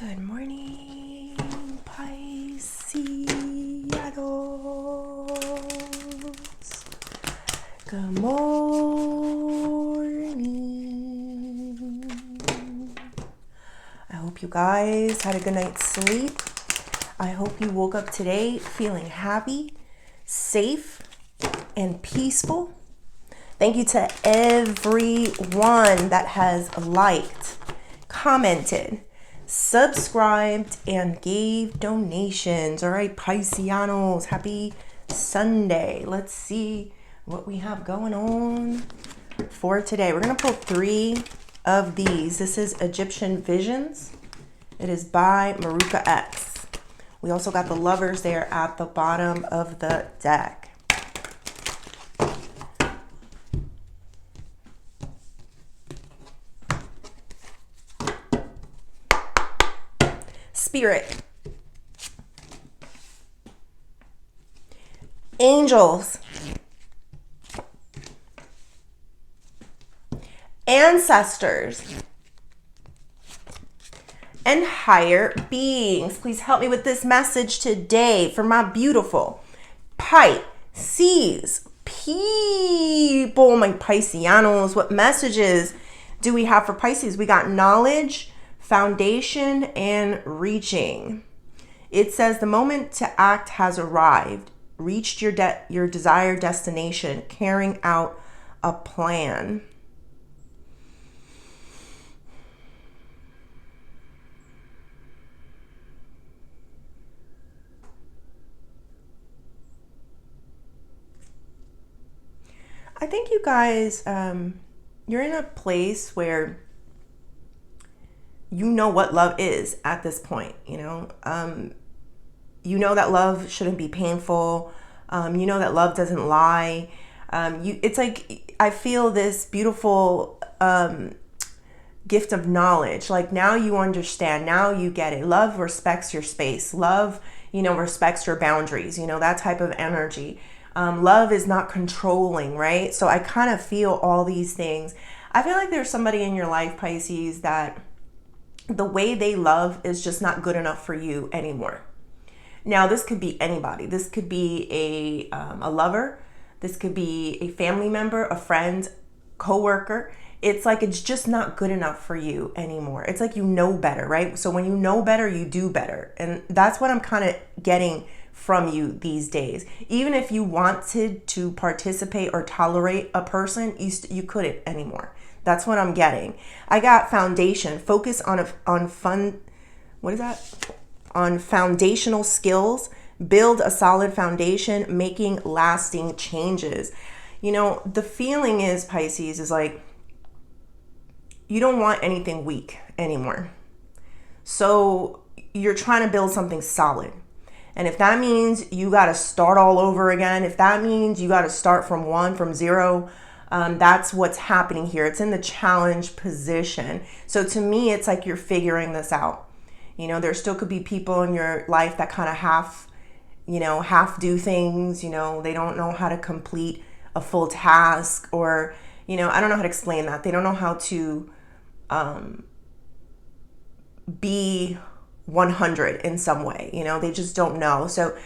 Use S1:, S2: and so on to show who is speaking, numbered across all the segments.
S1: Good morning, Pisces. Good morning. I hope you guys had a good night's sleep. I hope you woke up today feeling happy, safe, and peaceful. Thank you to everyone that has liked, commented, subscribed, and gave donations. All right, Pisceanos, happy Sunday. Let's see what we have going on for today. We're going to pull 3 of these. This is Egyptian Visions. It is by Maruka X. We also got the lovers there at the bottom of the deck. Spirit, angels, ancestors, and higher beings. Please help me with this message today for my beautiful Pisces people, my Pisceanos. What messages do we have for Pisces? We got knowledge, foundation, and reaching. It says the moment to act has arrived. Reached your desired destination, carrying out a plan. I think you guys, you're in a place where you know what love is at this point, you know that love shouldn't be painful. You know that love doesn't lie. It's like, I feel this beautiful gift of knowledge. Like, now you understand, now you get it. Love respects your space. Love, respects your boundaries, that type of energy. Love is not controlling, right? So I kind of feel all these things. I feel like there's somebody in your life, Pisces, that the way they love is just not good enough for you anymore. Now, this could be anybody. This could be a lover. This could be a family member, a friend, coworker. It's like, it's just not good enough for you anymore. It's like, you know better, right? So when you know better, you do better. And that's what I'm kind of getting from you these days. Even if you wanted to participate or tolerate a person, you couldn't anymore. That's what I'm getting. I got foundation. Focus on foundational skills. Build a solid foundation, making lasting changes. The feeling is, Pisces, is like, you don't want anything weak anymore. So you're trying to build something solid. And if that means you got to start all over again, if that means you got to start from zero, that's what's happening here. It's in the challenge position. So to me, it's like you're figuring this out. There still could be people in your life that kind of half do things. They don't know how to complete a full task, or, I don't know how to explain that. They don't know how to be 100 in some way. They just don't know. So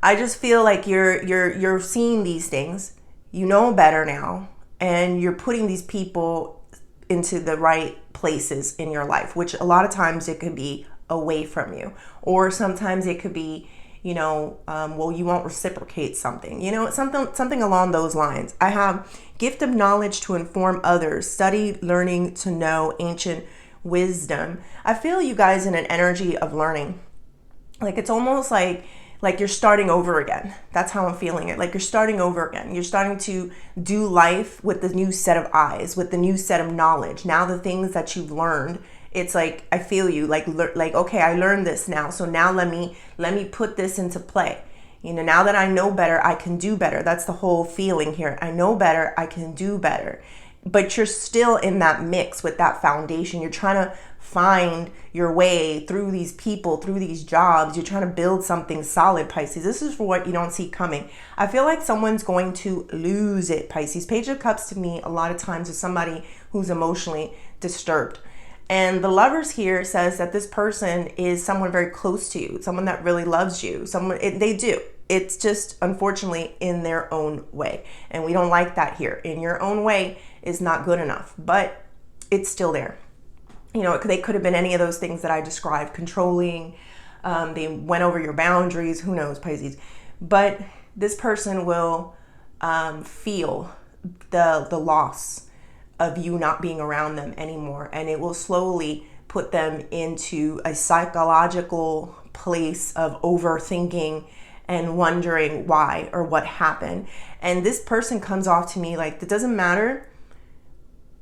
S1: I just feel like you're seeing these things. You know better now. And you're putting these people into the right places in your life, which a lot of times it could be away from you, or sometimes it could be, well, you won't reciprocate something, something along those lines. I have gift of knowledge to inform others, study, learning to know, ancient wisdom. I feel you guys in an energy of learning. Like, it's almost like you're starting over again. That's how I'm feeling it. Like, you're starting over again. You're starting to do life with the new set of eyes, with the new set of knowledge. Now the things that you've learned, it's like, I feel you like, okay, I learned this now. So now let me put this into play. Now that I know better, I can do better. That's the whole feeling here. I know better, I can do better. But you're still in that mix with that foundation. You're trying to find your way through these people, through these jobs. You're trying to build something solid, Pisces. This is for what you don't see coming. I feel like someone's going to lose it, Pisces. Page of Cups to me a lot of times is somebody who's emotionally disturbed. And the Lovers here says that this person is someone very close to you, someone that really loves you. They do. It's just unfortunately in their own way. And we don't like that here. In your own way is not good enough, but it's still there. You know, they could have been any of those things that I described, controlling. They went over your boundaries. Who knows, Pisces? But this person will feel the loss of you not being around them anymore, and it will slowly put them into a psychological place of overthinking and wondering why or what happened. And this person comes off to me like, it doesn't matter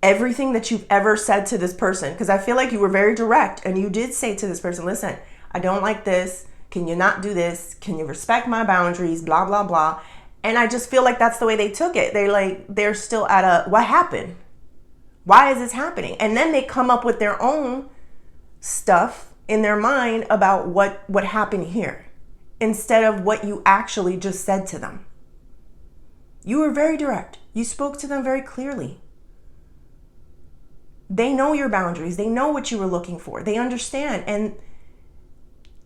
S1: everything that you've ever said to this person, because I feel like you were very direct and you did say to this person, listen, I don't like this. Can you not do this? Can you respect my boundaries? Blah, blah, blah. And I just feel like that's the way they took it. They're still at a, what happened? Why is this happening? And then they come up with their own stuff in their mind about what happened here, instead of what you actually just said to them. You were very direct. You spoke to them very clearly. They know your boundaries. They know what you were looking for. They understand. And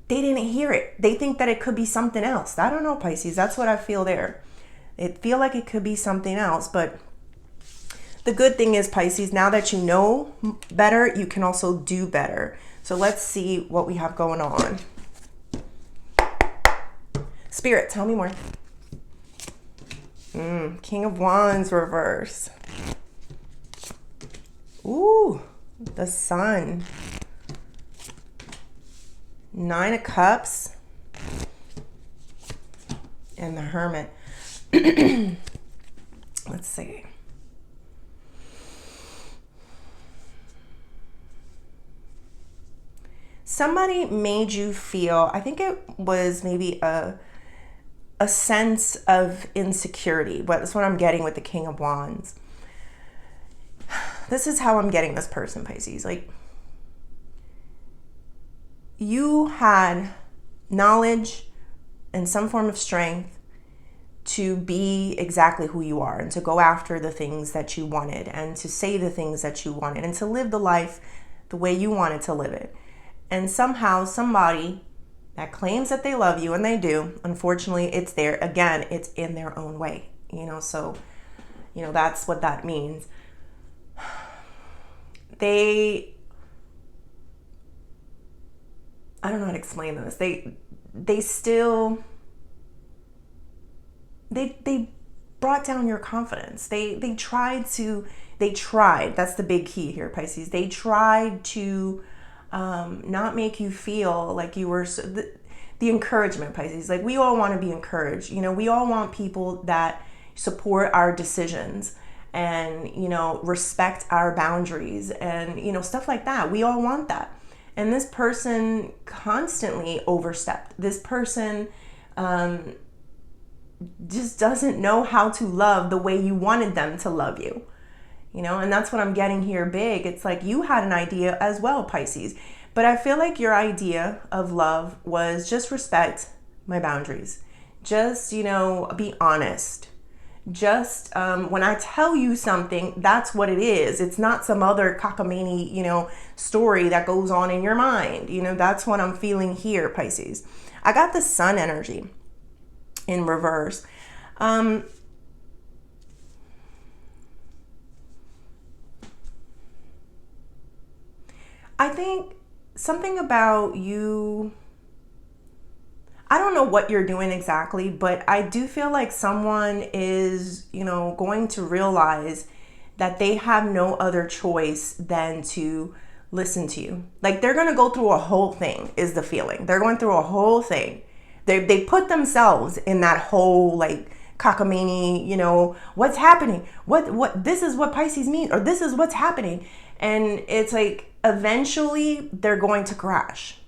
S1: they didn't hear it. They think that it could be something else. I don't know, Pisces. That's what I feel there. It feel like it could be something else. But the good thing is, Pisces, now that you know better, you can also do better. So let's see what we have going on. Spirit, tell me more. King of Wands reverse. Ooh, the Sun. 9 of Cups. And the Hermit. Let's see. Somebody made you feel, I think it was maybe a sense of insecurity. But that's what I'm getting with the King of Wands. This is how I'm getting this person, Pisces. Like, you had knowledge and some form of strength to be exactly who you are and to go after the things that you wanted and to say the things that you wanted and to live the life the way you wanted to live it. And somehow somebody that claims that they love you, and they do, unfortunately, it's there. Again, it's in their own way, so, that's what that means. I don't know how to explain this. They brought down your confidence. They tried, that's the big key here, Pisces. They tried to not make you feel like you were, the encouragement, Pisces. Like, we all want to be encouraged. We all want people that support our decisions and, respect our boundaries and, stuff like that. We all want that. And this person constantly overstepped. This person just doesn't know how to love the way you wanted them to love you. And that's what I'm getting here big. It's like you had an idea as well, Pisces. But I feel like your idea of love was just respect my boundaries. Just, be honest. Just when I tell you something, that's what it is. It's not some other cockamamie, story that goes on in your mind. That's what I'm feeling here, Pisces. I got the Sun energy in reverse. I think something about you, I don't know what you're doing exactly, but I do feel like someone is, going to realize that they have no other choice than to listen to you. Like, they're going to go through a whole thing, is the feeling. They're going through a whole thing. They put themselves in that whole, like, cockamamie, what's happening? What, this is what Pisces mean, or this is what's happening. And it's like, eventually they're going to crash.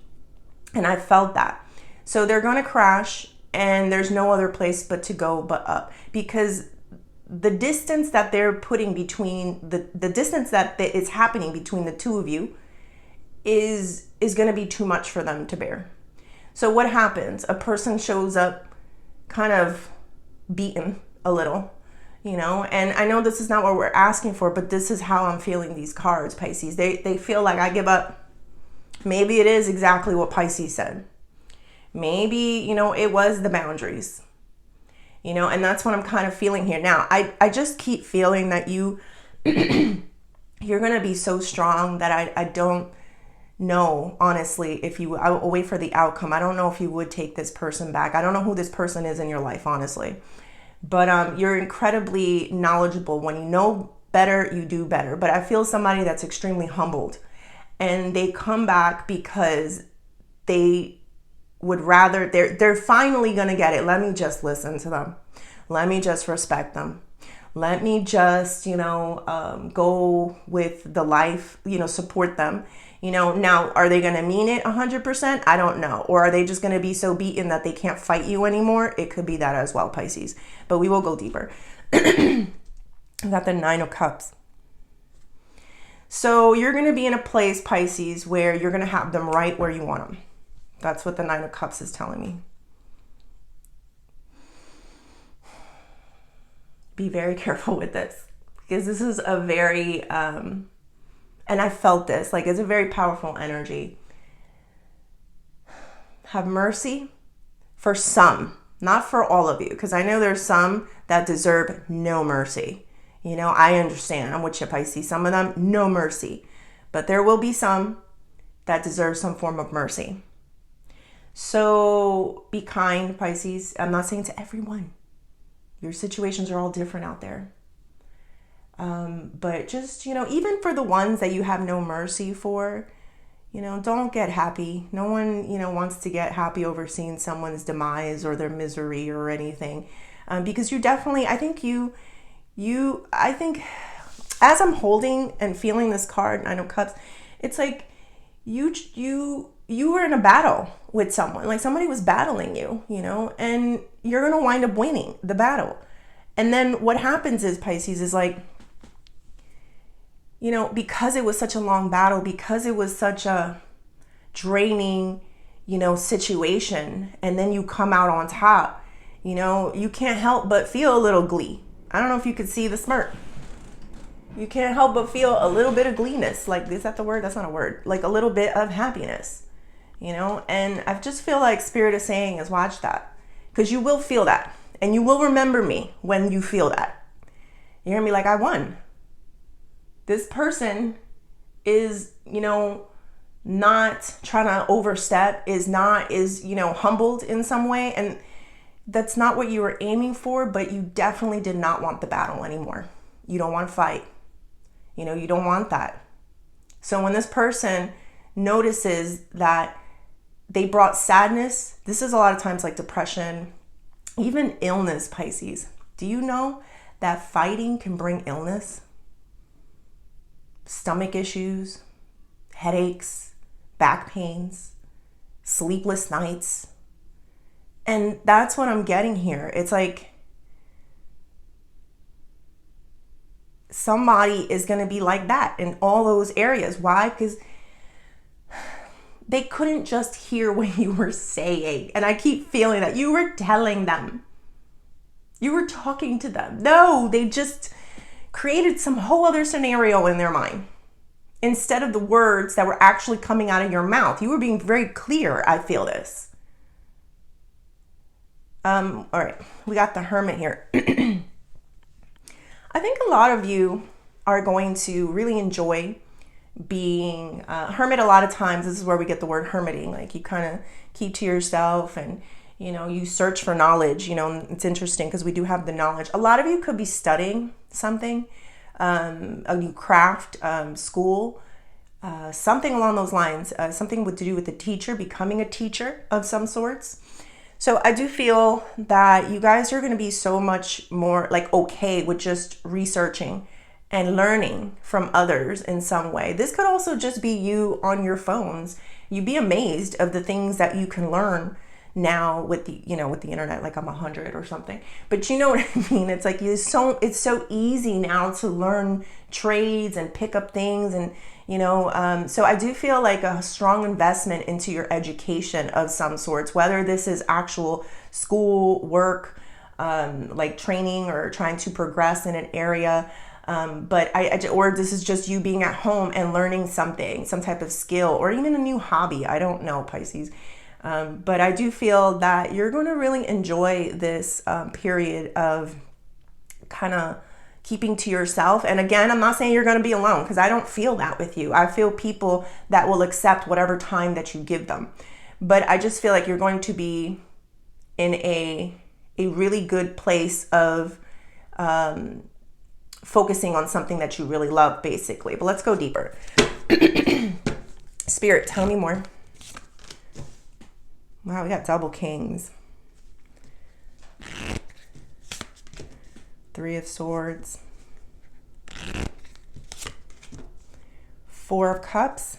S1: And I felt that. So they're going to crash, and there's no other place but to go but up, because the distance that they're putting between the distance that is happening between the two of you is going to be too much for them to bear. So what happens? A person shows up kind of beaten a little, you know. And I know this is not what we're asking for, but this is how I'm feeling these cards, Pisces. They feel like I give up. Maybe it is exactly what Pisces said. Maybe, you know, it was the boundaries, you know, and that's what I'm kind of feeling here. Now, I just keep feeling that you're going to be so strong that I don't know, honestly, if you, I'll wait for the outcome. I don't know if you would take this person back. I don't know who this person is in your life, honestly. But you're incredibly knowledgeable. When you know better, you do better. But I feel somebody that's extremely humbled. And they come back because they would rather, they're finally going to get it. Let me just listen to them. Let me just respect them. Let me just, you know, go with the life, you know, support them. You know, now, are they going to mean it 100%? I don't know. Or are they just going to be so beaten that they can't fight you anymore? It could be that as well, Pisces. But we will go deeper. I got the 9 of Cups. So you're going to be in a place, Pisces, where you're going to have them right where you want them. That's what the 9 of Cups is telling me. Be very careful with this, because this is a very, and I felt this, like it's a very powerful energy. Have mercy for some, not for all of you, because I know there's some that deserve no mercy. You know, I understand. I'm with you, Pisces. Some of them, no mercy. But there will be some that deserve some form of mercy. So be kind, Pisces. I'm not saying to everyone. Your situations are all different out there. But just, you know, even for the ones that you have no mercy for, you know, don't get happy. No one, you know, wants to get happy over seeing someone's demise or their misery or anything. Because you definitely, I think as I'm holding and feeling this card, 9 of Cups, it's like you were in a battle with someone, like somebody was battling you, you know, and you're going to wind up winning the battle. And then what happens is, Pisces, is like, you know, because it was such a long battle, because it was such a draining, you know, situation, and then you come out on top, you know, you can't help but feel a little glee. I don't know if you could see the smirk. You can't help but feel a little bit of gleenness. Like, is that the word? That's not a word. Like a little bit of happiness, you know? And I just feel like Spirit is saying is watch that, because you will feel that. And you will remember me when you feel that. You're going to be like, I won. This person is, you know, not trying to overstep, is, you know, humbled in some way. And that's not what you were aiming for, but you definitely did not want the battle anymore. You don't want to fight. You know, you don't want that. So when this person notices that they brought sadness, this is a lot of times like depression, even illness, Pisces. Do you know that fighting can bring illness? Stomach issues, headaches, back pains, sleepless nights. And that's what I'm getting here. It's like somebody is going to be like that in all those areas. Why? Because they couldn't just hear what you were saying. And I keep feeling that you were telling them. You were talking to them. No, they just created some whole other scenario in their mind instead of the words that were actually coming out of your mouth. You were being very clear. I feel this. All right, we got the Hermit here. I think a lot of you are going to really enjoy being hermit. A lot of times, this is where we get the word hermiting. Like you kind of keep to yourself and, you know, you search for knowledge. You know, it's interesting because we do have the knowledge. A lot of you could be studying something, a new craft, school, something along those lines, something to do with a teacher, becoming a teacher of some sorts. So I do feel that you guys are going to be so much more like okay with just researching and learning from others in some way. This could also just be you on your phones. You'd be amazed of the things that you can learn now with the, you know, with the internet, like I'm 100 or something. But you know what I mean? It's like it's so easy now to learn trades and pick up things and, you know, so I do feel like a strong investment into your education of some sorts, whether this is actual school, work, like training or trying to progress in an area. But or this is just you being at home and learning something, some type of skill, or even a new hobby. I don't know, Pisces. But I do feel that you're going to really enjoy this period of kind of keeping to yourself. And again, I'm not saying you're going to be alone, because I don't feel that with you. I feel people that will accept whatever time that you give them. But I just feel like you're going to be in a really good place of focusing on something that you really love, basically. But let's go deeper. Spirit, tell me more. Wow, we got double kings. 3 of Swords. 4 of Cups.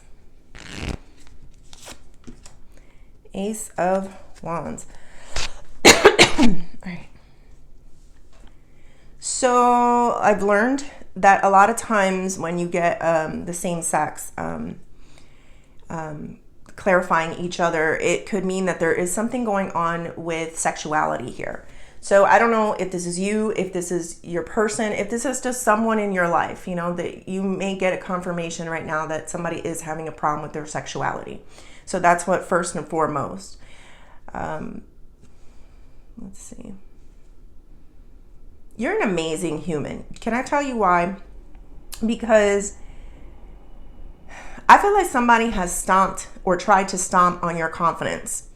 S1: Ace of Wands. All right. So I've learned that a lot of times when you get the same sex clarifying each other, it could mean that there is something going on with sexuality here. So I don't know if this is you, if this is your person, if this is just someone in your life, you know, that you may get a confirmation right now that somebody is having a problem with their sexuality. So that's what first and foremost. Let's see. You're an amazing human. Can I tell you why? Because I feel like somebody has stomped or tried to stomp on your confidence.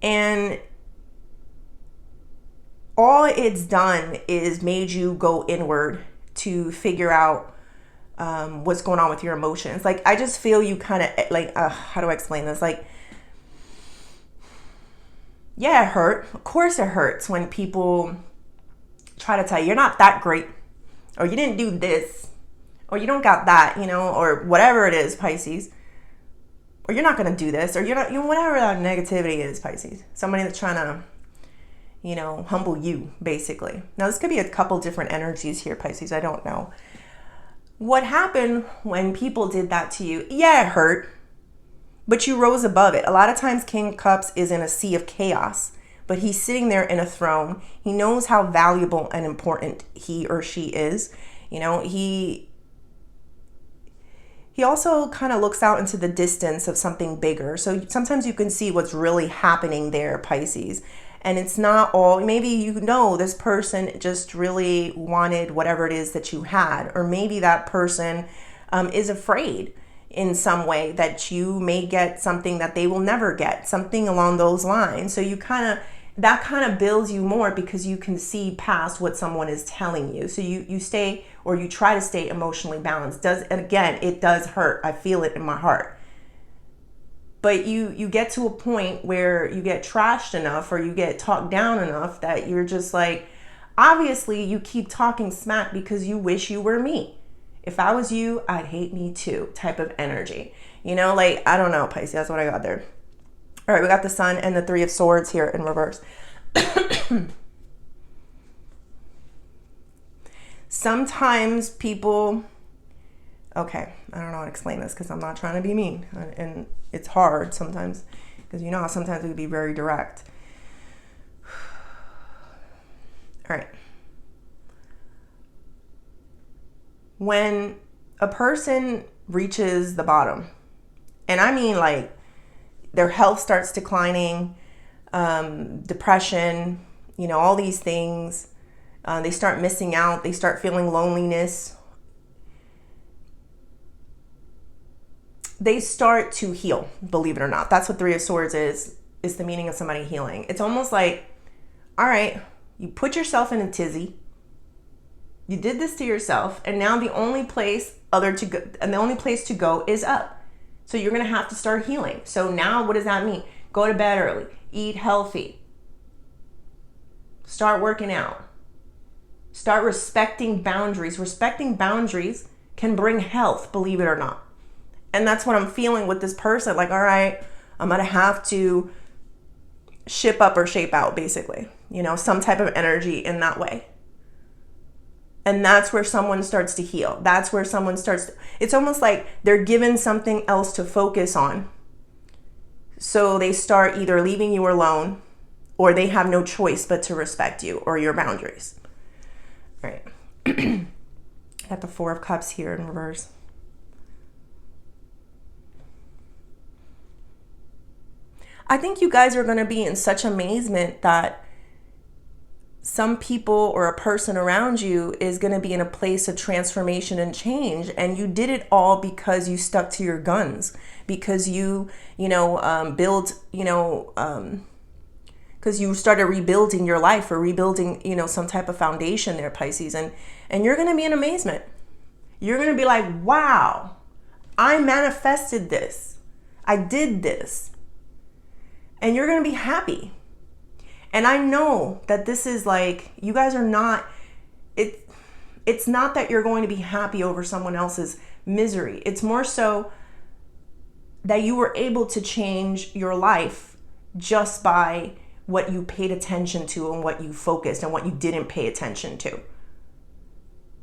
S1: And all it's done is made you go inward to figure out what's going on with your emotions. Like, I just feel you kind of like, how do I explain this? Like, yeah, it hurt. Of course it hurts when people try to tell you you're not that great, or you didn't do this, or you don't got that, you know, or whatever it is, Pisces, or you're not going to do this, or you're not, you know, whatever that negativity is, Pisces. Somebody that's trying to, you know, humble you, basically. Now, this could be a couple different energies here, Pisces. I don't know. What happened when people did that to you? Yeah, it hurt, but you rose above it. A lot of times King of Cups is in a sea of chaos, but he's sitting there in a throne. He knows how valuable and important he or she is. You know, he also kind of looks out into the distance of something bigger. So sometimes you can see what's really happening there, Pisces. And it's not all, maybe you know this person just really wanted whatever it is that you had. Or maybe that person is afraid in some way that you may get something that they will never get, something along those lines. So you that kind of builds you more because you can see past what someone is telling you. So you stay, or you try to stay emotionally balanced. And again, it does hurt. I feel it in my heart. But you get to a point where you get trashed enough, or you get talked down enough, that you're just like, obviously you keep talking smack because you wish you were me. If I was you, I'd hate me too, type of energy. You know, like, I don't know, Pisces, that's what I got there. All right, we got the Sun and the 3 of Swords here in reverse. Sometimes people, okay, I don't know how to explain this because I'm not trying to be mean. And it's hard sometimes because you know how sometimes we can be very direct. All right. When a person reaches the bottom, and I mean like their health starts declining, depression, you know, all these things, they start missing out, they start feeling loneliness, they start to heal, believe it or not. That's what 3 of Swords is the meaning of somebody healing. It's almost like, all right, you put yourself in a tizzy, you did this to yourself, and now the only place to go is up. So you're going to have to start healing. So now what does that mean? Go to bed early, eat healthy, start working out, start respecting boundaries. Respecting boundaries can bring health, believe it or not. And that's what I'm feeling with this person. Like, all right, I'm going to have to ship up or shape out, basically, you know, some type of energy in that way. And that's where someone starts to heal. That's where someone it's almost like they're given something else to focus on. So they start either leaving you alone, or they have no choice but to respect you or your boundaries. All right. Got the Four of Cups here in reverse. I think you guys are going to be in such amazement that some people or a person around you is going to be in a place of transformation and change. And you did it all because you stuck to your guns, because because you started rebuilding your life or rebuilding, some type of foundation there, Pisces. And you're going to be in amazement. You're going to be like, wow, I manifested this. I did this. And you're going to be happy. And I know that this is like, you guys are not, it's not that you're going to be happy over someone else's misery. It's more so that you were able to change your life just by what you paid attention to and what you focused and what you didn't pay attention to.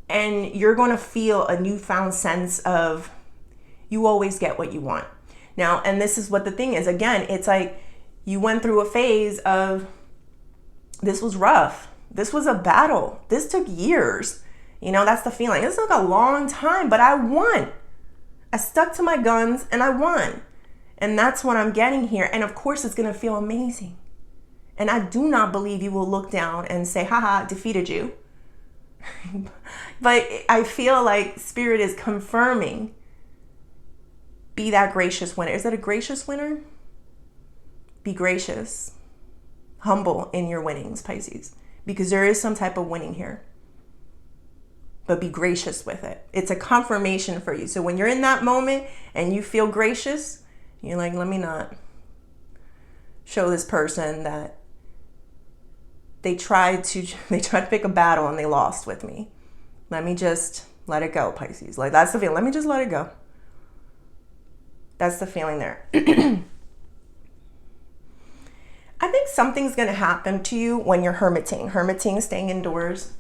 S1: And you're going to feel a newfound sense of you always get what you want. Now, and this is what the thing is. Again, it's like you went through a phase of this was rough. This was a battle. This took years. That's the feeling. This took a long time, but I won. I stuck to my guns and I won. And that's what I'm getting here. And of course, it's going to feel amazing. And I do not believe you will look down and say, haha, defeated you. But I feel like Spirit is confirming, be that gracious winner. Is that a gracious winner? Be gracious, humble in your winnings, Pisces, because there is some type of winning here. But be gracious with it. It's a confirmation for you. So when you're in that moment and you feel gracious, you're like, let me not show this person that they tried to pick a battle and they lost with me. Let me just let it go, Pisces. Like, that's the feeling. Let me just let it go. That's the feeling there. I think something's going to happen to you when you're hermiting, staying indoors,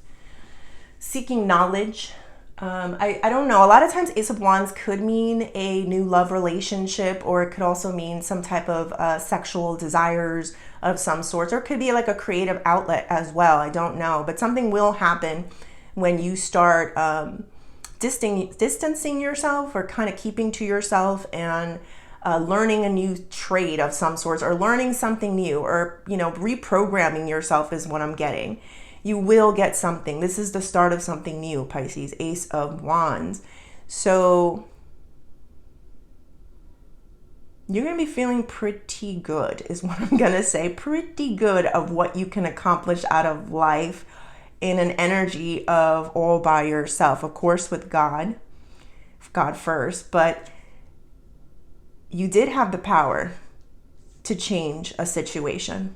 S1: seeking knowledge. I don't know. A lot of times Ace of Wands could mean a new love relationship, or it could also mean some type of sexual desires of some sort, or it could be like a creative outlet as well. I don't know. But something will happen when you start distancing yourself, or kind of keeping to yourself, and learning a new trade of some sorts, or learning something new, or reprogramming yourself is what I'm getting. You will get something. This is the start of something new, Pisces, Ace of Wands. So you're going to be feeling pretty good is what I'm going to say. Pretty good of what you can accomplish out of life in an energy of all by yourself. Of course, with God first, but you did have the power to change a situation.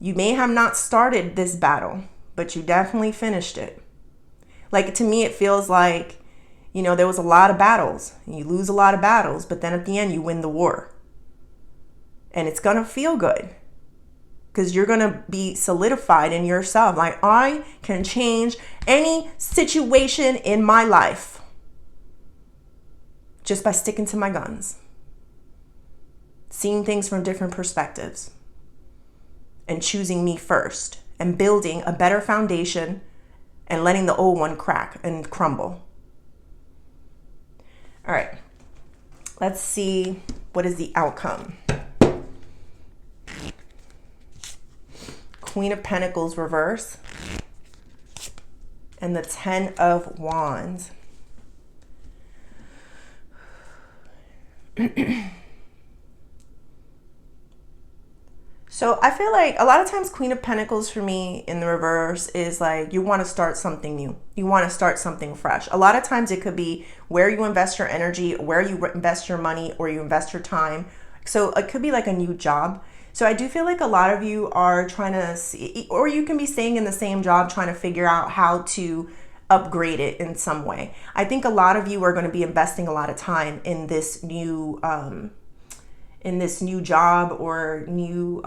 S1: You may have not started this battle, but you definitely finished it. Like, to me, it feels like, there was a lot of battles. You lose a lot of battles, but then at the end, you win the war. And it's going to feel good because you're going to be solidified in yourself. Like, I can change any situation in my life just by sticking to my guns, seeing things from different perspectives, and choosing me first, and building a better foundation and letting the old one crack and crumble. All right, let's see, what is the outcome? Queen of Pentacles reverse and the 10 of Wands. So I feel like a lot of times Queen of Pentacles for me in the reverse is like you want to start something new. You want to start something fresh. A lot of times it could be where you invest your energy, where you invest your money, or you invest your time. So it could be like a new job. So I do feel like a lot of you are trying to see, or you can be staying in the same job trying to figure out how to upgrade it in some way. I think a lot of you are going to be investing a lot of time in this new job or new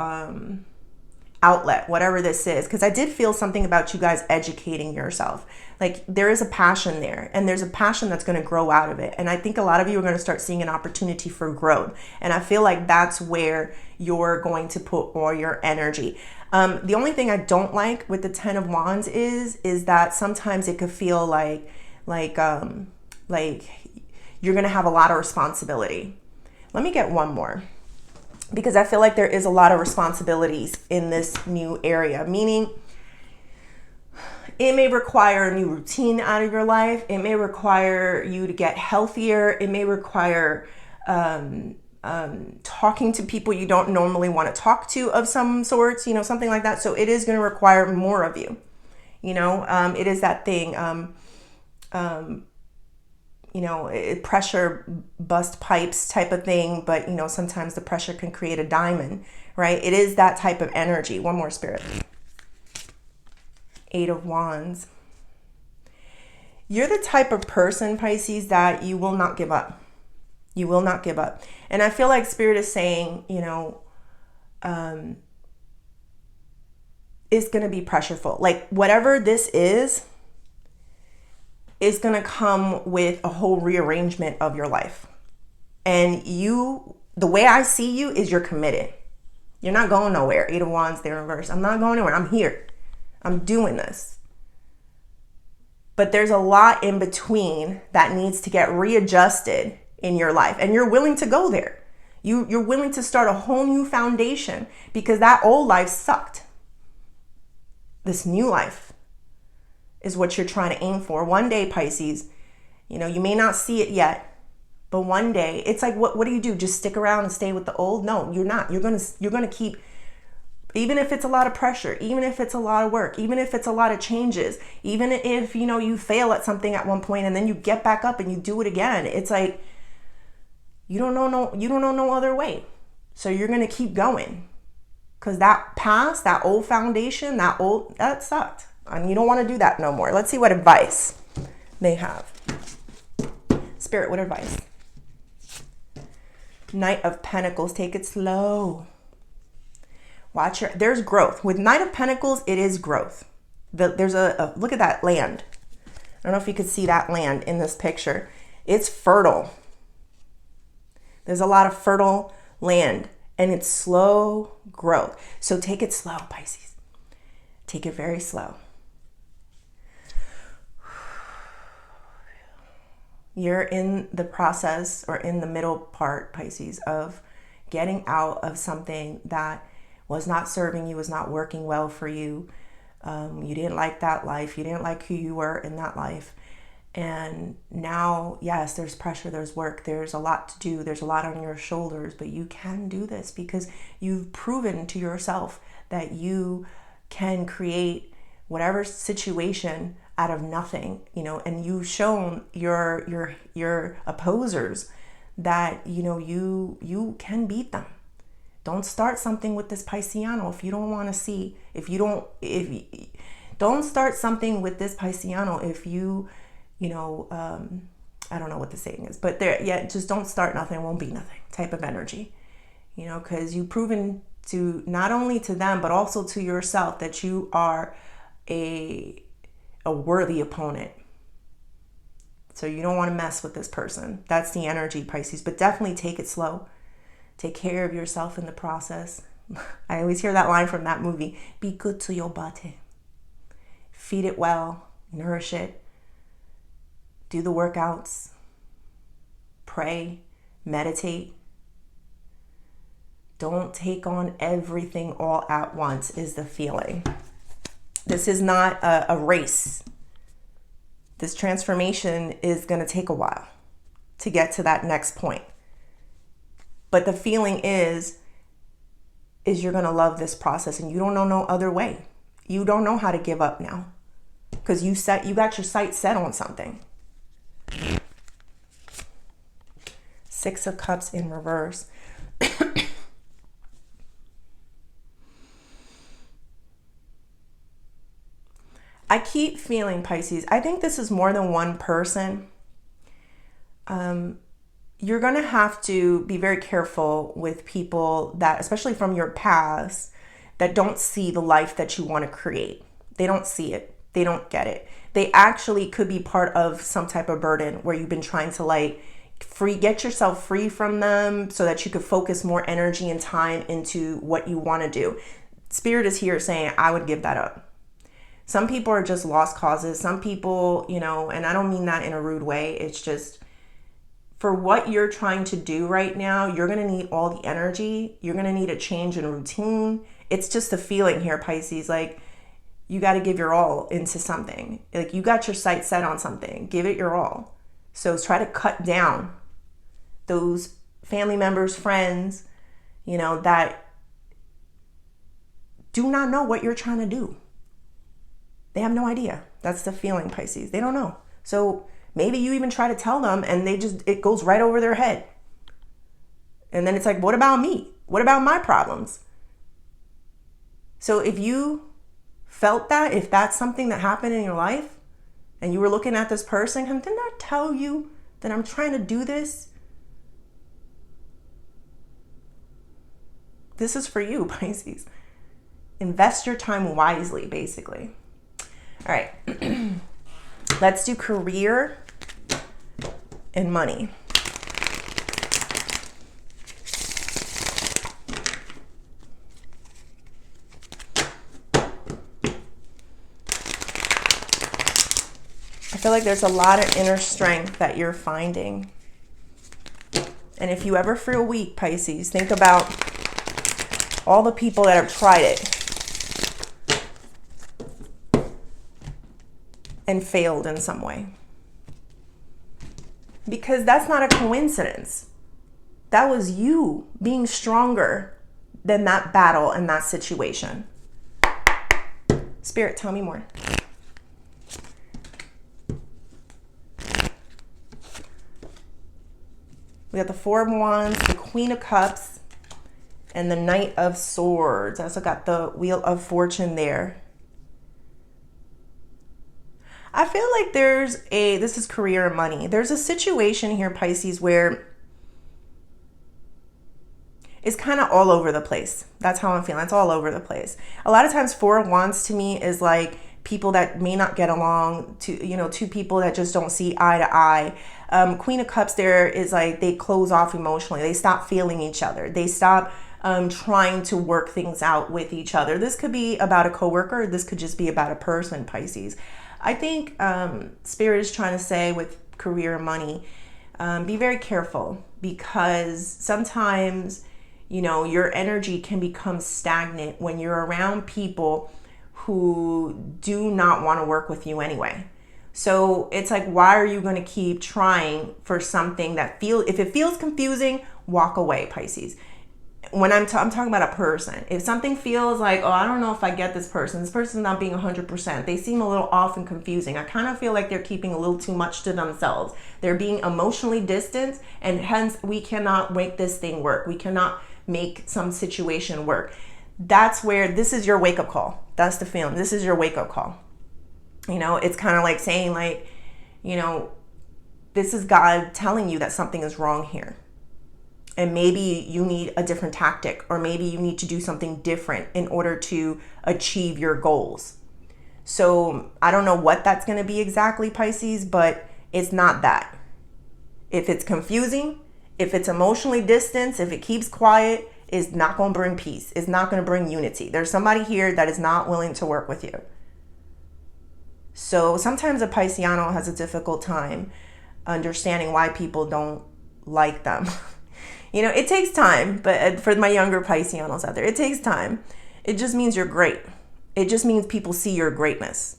S1: outlet, whatever this is, because I did feel something about you guys educating yourself. Like there is a passion there, and there's a passion that's going to grow out of it. And I think a lot of you are going to start seeing an opportunity for growth. And I feel like that's where you're going to put all your energy. The only thing I don't like with the Ten of Wands is that sometimes it could feel like you're going to have a lot of responsibility. Let me get one more, because I feel like there is a lot of responsibilities in this new area, meaning it may require a new routine out of your life. It may require you to get healthier. It may require talking to people you don't normally want to talk to of some sorts, something like that. So it is going to require more of you. It is that thing. Pressure bust pipes type of thing, but sometimes the pressure can create a diamond, right? It is that type of energy. One more, Spirit. 8 of Wands. You're the type of person, Pisces, that you will not give up. You will not give up. And I feel like Spirit is saying, it's going to be pressureful. Like whatever this is going to come with a whole rearrangement of your life. And the way I see you is you're committed. You're not going nowhere. 8 of Wands, they're in reverse. I'm not going nowhere. I'm here. I'm doing this. But there's a lot in between that needs to get readjusted in your life. And you're willing to go there. You're willing to start a whole new foundation because that old life sucked. This new life is what you're trying to aim for. One day, Pisces, you may not see it yet, but one day, it's like, what do you do? Just stick around and stay with the old? No, you're not. You're gonna keep, even if it's a lot of pressure, even if it's a lot of work, even if it's a lot of changes, even if, you fail at something at one point and then you get back up and you do it again. It's like, you don't know no other way. So you're going to keep going because that past, that old foundation, that sucked. And you don't want to do that no more. Let's see what advice they have. Spirit, what advice? Knight of Pentacles, take it slow. There's growth. With Knight of Pentacles, it is growth. There's look at that land. I don't know if you could see that land in this picture. It's fertile. There's a lot of fertile land and it's slow growth. So take it slow, Pisces. Take it very slow. You're in the process or in the middle part, Pisces, of getting out of something that was not serving you, was not working well for you. You didn't like that life. You didn't like who you were in that life. And now, yes, there's pressure, there's work, there's a lot to do, there's a lot on your shoulders, but you can do this because you've proven to yourself that you can create whatever situation out of nothing, and you've shown your opposers that, you can beat them. Don't start something with this Pisceano if you don't want to see, don't start something with this Pisceano if you, I don't know what the saying is, but just don't start nothing, won't be nothing type of energy, because you've proven to not only to them, but also to yourself that you are a worthy opponent. So you don't want to mess with this person. That's the energy, Pisces, but definitely take it slow. Take care of yourself in the process. I always hear that line from that movie. Be good to your body. Feed it well, nourish it. Do the workouts, pray, meditate. Don't take on everything all at once is the feeling. This is not a race. This transformation is going to take a while to get to that next point. But the feeling is you're going to love this process and you don't know no other way. You don't know how to give up now because you got your sights set on something. 6 of Cups in reverse. I keep feeling, Pisces, I think this is more than one person. You're going to have to be very careful with people that, especially from your past, that don't see the life that you want to create. They don't see it. They don't get it. They actually could be part of some type of burden where you've been trying to like get yourself free from them so that you could focus more energy and time into what you want to do. Spirit is here saying, I would give that up. Some people are just lost causes. Some people, you know, and I don't mean that in a rude way. It's just for what you're trying to do right now, you're going to need all the energy. You're going to need a change in routine. It's just a feeling here, Pisces. Like, you got to give your all into something. Like, you got your sights set on something. Give it your all. So try to cut down those family members, friends, you know, that do not know what you're trying to do. They have no idea. That's the feeling, Pisces. They don't know. So maybe you even try to tell them and it goes right over their head. And then it's like, what about me? What about my problems? So if you felt that, if that's something that happened in your life and you were looking at this person, didn't I tell you that I'm trying to do this? This is for you, Pisces. Invest your time wisely, basically. All right. Let's do career and money. I feel like there's a lot of inner strength that you're finding. And if you ever feel weak, Pisces, think about all the people that have tried it and failed in some way. Because that's not a coincidence. That was you being stronger than that battle and that situation. Spirit, tell me more. We got the Four of Wands, the Queen of Cups, and the Knight of Swords. I also got the Wheel of Fortune there. I feel like this is career and money. There's a situation here, Pisces, where it's kind of all over the place. That's how I'm feeling. It's all over the place. A lot of times Four of Wands to me is like people that may not get along, two people that just don't see eye to eye. Queen of Cups there is like they close off emotionally. They stop feeling each other. They stop trying to work things out with each other. This could be about a coworker. This could just be about a person, Pisces. I think Spirit is trying to say with career and money, be very careful, because sometimes, your energy can become stagnant when you're around people who do not want to work with you anyway. So it's like, why are you going to keep trying for something that if it feels confusing, walk away, Pisces. When I'm talking about a person, if something feels like, oh, I don't know if I get this person's not being 100%, they seem a little off and confusing. I kind of feel like they're keeping a little too much to themselves. They're being emotionally distant, and hence we cannot make this thing work. We cannot make some situation work. That's where this is your wake up call. That's the feeling. This is your wake up call. It's kind of like saying this is God telling you that something is wrong here. And maybe you need a different tactic, or maybe you need to do something different in order to achieve your goals. So I don't know what that's going to be exactly, Pisces, but it's not that. If it's confusing, if it's emotionally distant, if it keeps quiet, it's not going to bring peace. It's not going to bring unity. There's somebody here that is not willing to work with you. So sometimes a Pisceano has a difficult time understanding why people don't like them. It takes time, but for my younger Pisceanos out there, it takes time. It just means you're great. It just means people see your greatness.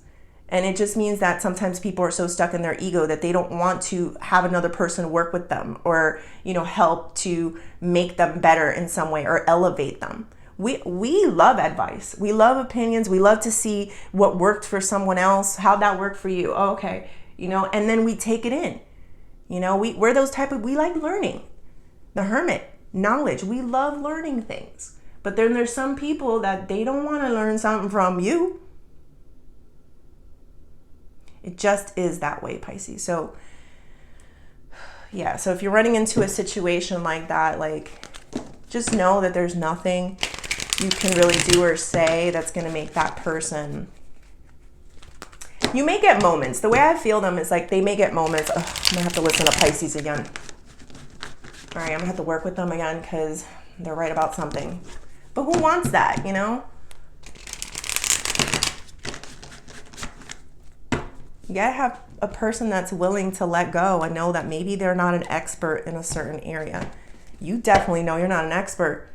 S1: And it just means that sometimes people are so stuck in their ego that they don't want to have another person work with them or, help to make them better in some way or elevate them. We love advice. We love opinions. We love to see what worked for someone else, how that worked for you. Oh, okay. And then we take it in. We're those we like learning. The Hermit, knowledge. We love learning things. But then there's some people that they don't want to learn something from you. It just is that way, Pisces. So, yeah. So if you're running into a situation like that, just know that there's nothing you can really do or say that's going to make that person. You may get moments. The way I feel them is like they may get moments. Ugh, I'm going to have to listen to Pisces again. All right, I'm going to have to work with them again because they're right about something. But who wants that, you know? You gotta have a person that's willing to let go and know that maybe they're not an expert in a certain area. You definitely know you're not an expert,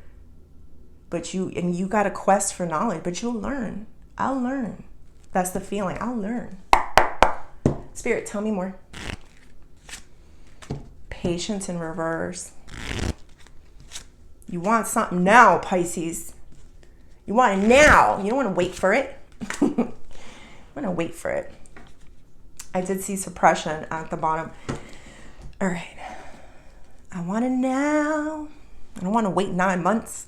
S1: but you got a quest for knowledge, but you'll learn. I'll learn. That's the feeling. I'll learn. Spirit, tell me more. Patience in reverse. You want something now, Pisces. You want it now. You don't want to wait for it. You want to wait for it. I did see suppression at the bottom. All right. I want it now. I don't want to wait 9 months.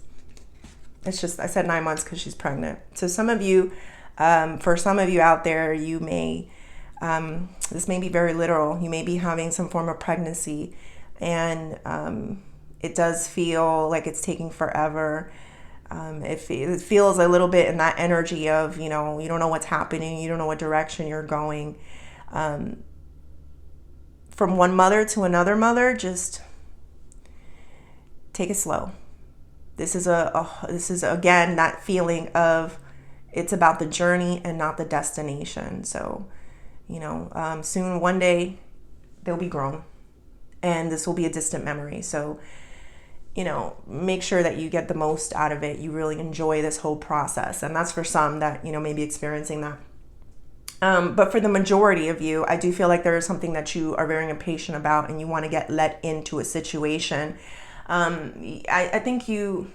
S1: It's just, I said 9 months because she's pregnant. So some of you, for some of you out there, you may, this may be very literal. You may be having some form of pregnancy and it does feel like it's taking forever. It feels a little bit in that energy of, you know, you don't know what's happening. You don't know what direction you're going. From one mother to another mother, just take it slow. This is again that feeling of it's about the journey and not the destination. So, you know, soon one day they'll be grown, and this will be a distant memory. So, you know, make sure that you get the most out of it. You really enjoy this whole process, and that's for some that, you know, may be experiencing that. But for the majority of you, I do feel like there is something that you are very impatient about and you want to get let into a situation. I think you,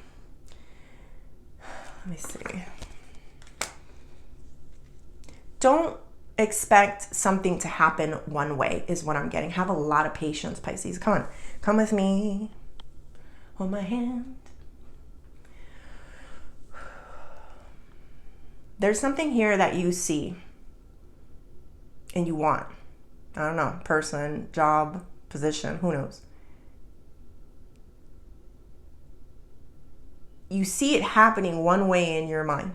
S1: let me see. Don't expect something to happen one way is what I'm getting. Have a lot of patience, Pisces. Come on. Come with me. Hold my hand. There's something here that you see and you want. I don't know, person, job, position, who knows. You see it happening one way in your mind.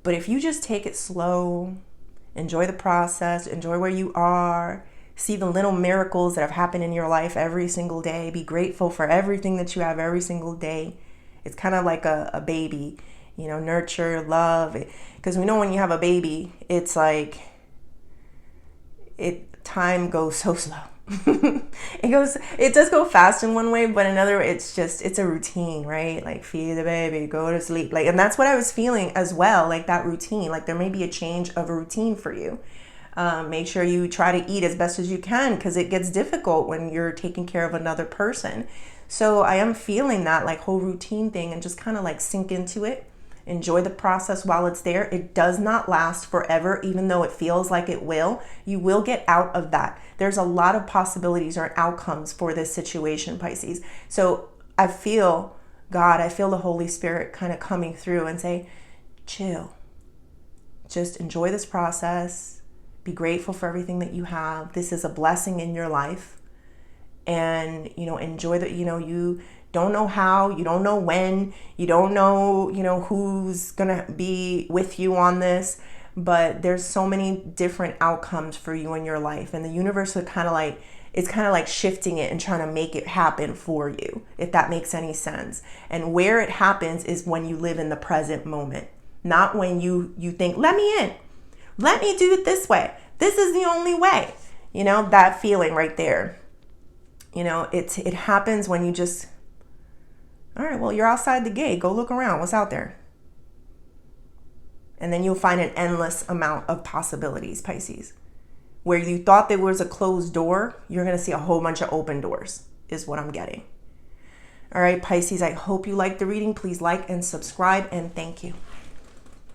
S1: But if you just take it slow, enjoy the process, enjoy where you are, see the little miracles that have happened in your life every single day, be grateful for everything that you have every single day. It's kind of like a baby. You know, nurture, love. Because we know when you have a baby, it's like, time goes so slow. It does go fast in one way, but another, it's a routine, right? Like feed the baby, go to sleep. Like, and that's what I was feeling as well, like that routine. Like there may be a change of a routine for you. Make sure you try to eat as best as you can because it gets difficult when you're taking care of another person. So I am feeling that like whole routine thing and just kind of like sink into it. Enjoy the process while it's there. It does not last forever, even though it feels like it will. You will get out of that. There's a lot of possibilities or outcomes for this situation, Pisces. So I feel God, I feel the Holy Spirit kind of coming through and say, chill. Just enjoy this process. Be grateful for everything that you have. This is a blessing in your life. And, you know, enjoy that, you know, you don't know how, you don't know when, you don't know, you know, who's gonna be with you on this, but there's so many different outcomes for you in your life, and the universe is kind of like shifting it and trying to make it happen for you, if that makes any sense. And where it happens is when you live in the present moment, not when you think, let me in, let me do it this way, this is the only way, you know, that feeling right there. You know, it happens when you just, all right, well, you're outside the gate. Go look around. What's out there? And then you'll find an endless amount of possibilities, Pisces. Where you thought there was a closed door, you're going to see a whole bunch of open doors, is what I'm getting. All right, Pisces, I hope you liked the reading. Please like and subscribe, and thank you.